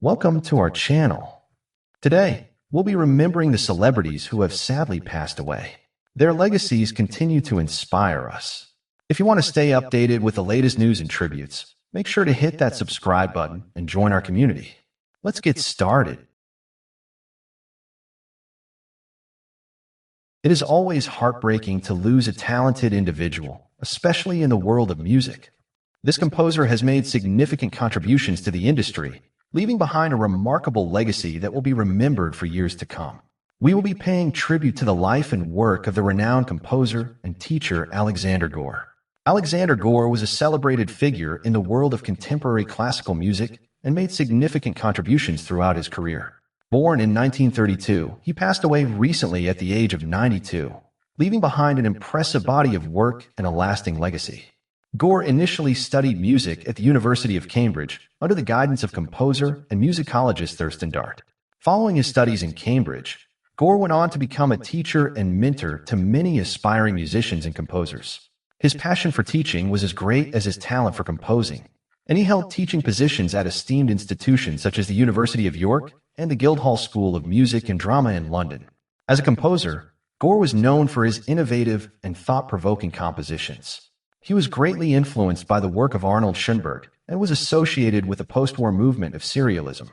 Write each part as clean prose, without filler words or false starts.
Welcome to our channel. Today, we'll be remembering the celebrities who have sadly passed away. Their legacies continue to inspire us. If you want to stay updated with the latest news and tributes, make sure to hit that subscribe button and join our community. Let's get started. It is always heartbreaking to lose a talented individual, especially in the world of music. This composer has made significant contributions to the industry, leaving behind a remarkable legacy that will be remembered for years to come. We will be paying tribute to the life and work of the renowned composer and teacher Alexander Gore. Alexander Gore was a celebrated figure in the world of contemporary classical music and made significant contributions throughout his career. Born in 1932, he passed away recently at the age of 92, leaving behind an impressive body of work and a lasting legacy. Gore initially studied music at the University of Cambridge under the guidance of composer and musicologist Thurston Dart. Following his studies in Cambridge, Gore went on to become a teacher and mentor to many aspiring musicians and composers. His passion for teaching was as great as his talent for composing, and he held teaching positions at esteemed institutions such as the University of York and the Guildhall School of Music and Drama in London. As a composer, Gore was known for his innovative and thought-provoking compositions. He was greatly influenced by the work of Arnold Schoenberg and was associated with the post-war movement of serialism.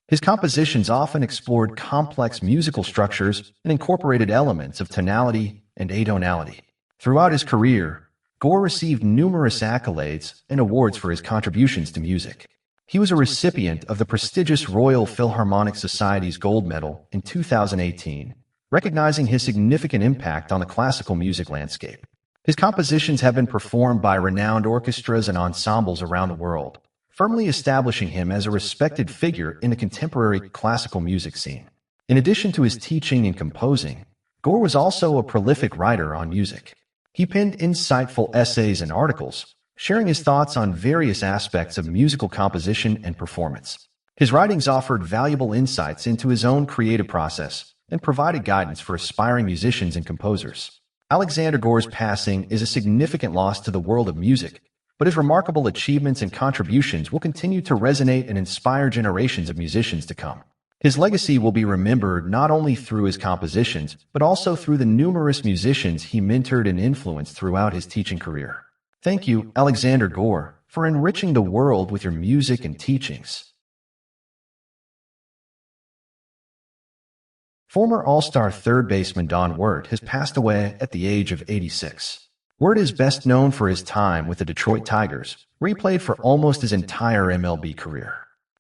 His compositions often explored complex musical structures and incorporated elements of tonality and atonality. Throughout his career, Gore received numerous accolades and awards for his contributions to music. He was a recipient of the prestigious Royal Philharmonic Society's Gold Medal in 2018, recognizing his significant impact on the classical music landscape. His compositions have been performed by renowned orchestras and ensembles around the world, firmly establishing him as a respected figure in the contemporary classical music scene. In addition to his teaching and composing, Gore was also a prolific writer on music. He penned insightful essays and articles, sharing his thoughts on various aspects of musical composition and performance. His writings offered valuable insights into his own creative process and provided guidance for aspiring musicians and composers. Alexander Gore's passing is a significant loss to the world of music, but his remarkable achievements and contributions will continue to resonate and inspire generations of musicians to come. His legacy will be remembered not only through his compositions, but also through the numerous musicians he mentored and influenced throughout his teaching career. Thank you, Alexander Gore, for enriching the world with your music and teachings. Former All-Star third baseman Don Wert has passed away at the age of 86. Wert is best known for his time with the Detroit Tigers, where he played for almost his entire MLB career.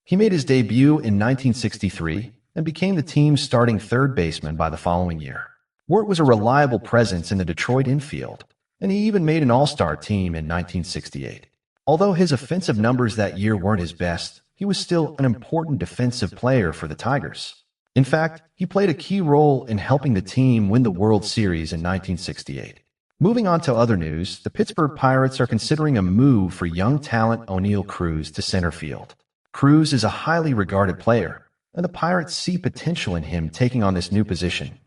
He made his debut in 1963 and became the team's starting third baseman by the following year. Wert was a reliable presence in the Detroit infield, and he even made an All-Star team in 1968. Although his offensive numbers that year weren't his best, he was still an important defensive player for the Tigers. In fact, he played a key role in helping the team win the World Series in 1968. Moving on to other news, the Pittsburgh Pirates are considering a move for young talent O'Neal Cruz to center field. Cruz is a highly regarded player, and the Pirates see potential in him taking on this new position.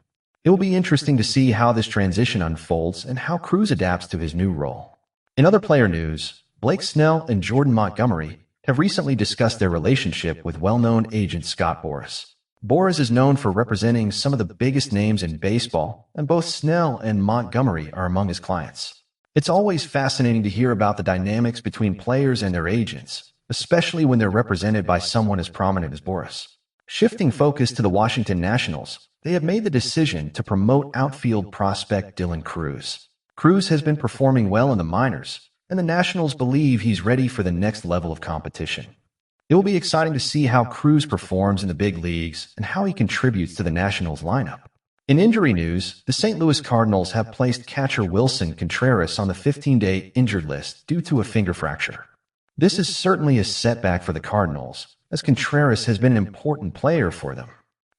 It will be interesting to see how this transition unfolds and how Cruz adapts to his new role. In other player news, Blake Snell and Jordan Montgomery have recently discussed their relationship with well-known agent Scott Boras. Boras is known for representing some of the biggest names in baseball, and both Snell and Montgomery are among his clients. It's always fascinating to hear about the dynamics between players and their agents, especially when they're represented by someone as prominent as Boras. Shifting focus to the Washington Nationals, they have made the decision to promote outfield prospect Dylan Cruz. Cruz has been performing well in the minors, and the Nationals believe he's ready for the next level of competition. It will be exciting to see how Cruz performs in the big leagues and how he contributes to the Nationals lineup. In injury news, the St. Louis Cardinals have placed catcher Wilson Contreras on the 15-day injured list due to a finger fracture. This is certainly a setback for the Cardinals, as Contreras has been an important player for them.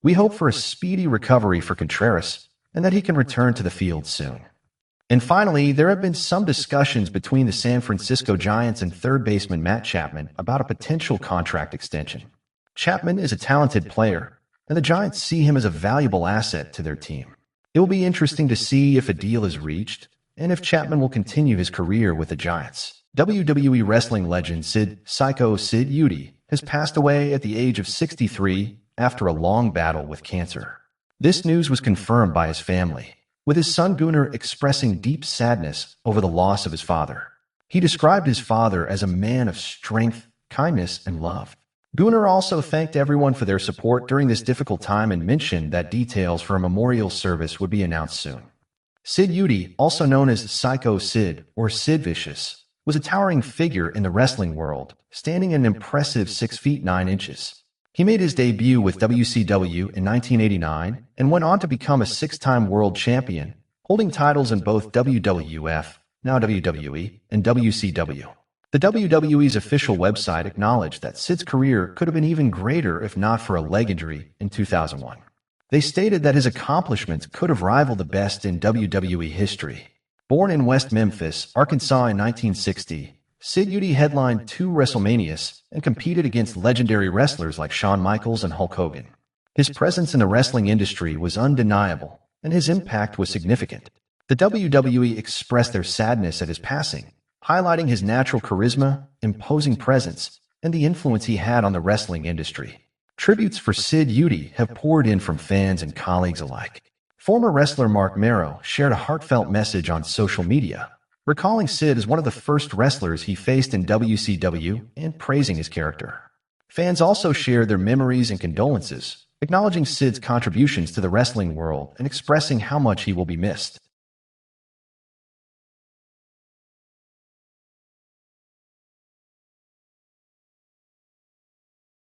We hope for a speedy recovery for Contreras and that he can return to the field soon. And finally, there have been some discussions between the San Francisco Giants and third baseman Matt Chapman about a potential contract extension. Chapman is a talented player, and the Giants see him as a valuable asset to their team. It will be interesting to see if a deal is reached and if Chapman will continue his career with the Giants. WWE wrestling legend Sid Psycho Sid Udy has passed away at the age of 63 after a long battle with cancer. This news was confirmed by his family, with his son Gunnar expressing deep sadness over the loss of his father. He described his father as a man of strength, kindness, and love. Gunnar also thanked everyone for their support during this difficult time and mentioned that details for a memorial service would be announced soon. Sid Eudy, also known as Psycho Sid or Sid Vicious, was a towering figure in the wrestling world, standing an impressive 6 feet 9 inches. He made his debut with WCW in 1989 and went on to become a 6-time world champion, holding titles in both WWF, now WWE, and WCW. The WWE's official website acknowledged that Sid's career could have been even greater if not for a leg injury in 2001. They stated that his accomplishments could have rivaled the best in WWE history. Born in West Memphis, Arkansas in 1960, Sid Eudy headlined 2 WrestleManias and competed against legendary wrestlers like Shawn Michaels and Hulk Hogan. His presence in the wrestling industry was undeniable, and his impact was significant. The WWE expressed their sadness at his passing, highlighting his natural charisma, imposing presence, and the influence he had on the wrestling industry. Tributes for Sid Eudy have poured in from fans and colleagues alike. Former wrestler Mark Merrow shared a heartfelt message on social media, recalling Sid as one of the first wrestlers he faced in WCW and praising his character. Fans also shared their memories and condolences, acknowledging Sid's contributions to the wrestling world and expressing how much he will be missed.